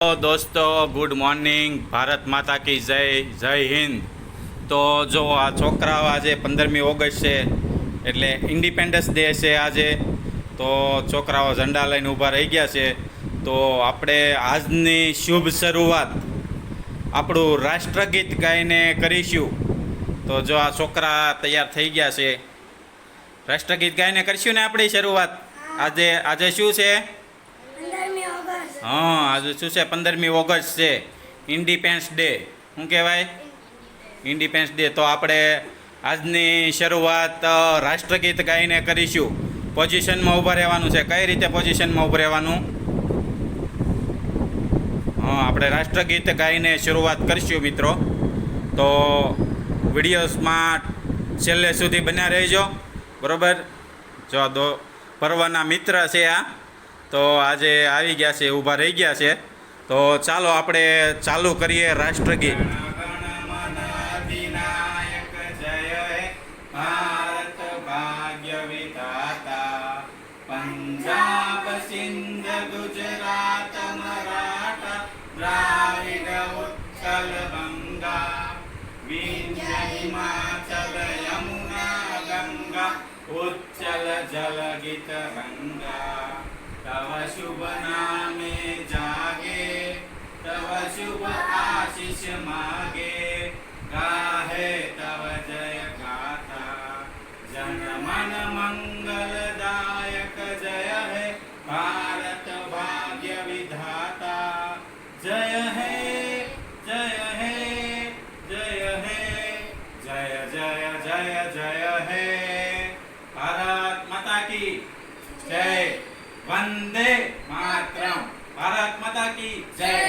તો દોસ્તો good morning, Bharat માતા કી જય, જય હિન્દ. તો જો આ છોકરાઓ આજે 15મી ઓગસ્ટ છે એટલે ઇન્ડિપેન્ડન્સ ડે છે આજે. તો છોકરાઓ ઝંડા લઈને ઊભા રહી ગયા છે. તો આપણે આજની શુભ શરૂઆત આપણું રાષ્ટ્રગીત ગાઈને કરીશું. તો જો આ છોકરા તૈયાર થઈ ગયા છે, રાષ્ટ્રગીત ગાઈને કરીશું ને આપણી શરૂઆત. આજે આજે શું છે? હા, આજે શું છે? 15મી ઓગસ્ટ છે, ઇન્ડિપેન્ડન્સ ડે. શું કહેવાય? Independence day. તો આપણે આજની શરૂઆત રાષ્ટ્રગીત ગાઈને કરીશું. પોઝિશનમાં ઊભા રહેવાનું છે. કઈ રીતે પોઝિશનમાં ઊભું રહેવાનું? હા, આપણે રાષ્ટ્રગીત ગાઈને શરૂઆત કરીશું મિત્રો. તો વિડીયોઝમાં છેલ્લે સુધી બન્યા રહેજો, બરાબર? જો પર્વના મિત્ર છે આ, તો આજે આવી ગયા છે, ઊભા રહી ગયા છે. તો ચાલો આપણે ચાલુ કરીએ રાષ્ટ્રગીત. પંજાબ સિંધ ગુજરાત મરાઠા દ્રાવિડ ઉત્કલ બંગા વિંધ્ય હિમાચલ યમુના ગંગા ઉચ્ચલ જલ ગીત રંગા. तव शुभ नामे जागे, तव शुभ आशीष मागे, गाहे तव जय गाथा. जन मन मंगलदायक जय है भारत भाग्य विधाता. जय है जय है जय है जय जय जय जय है. भारत माता की जय. वंदे मातरम. भारत माता की जय.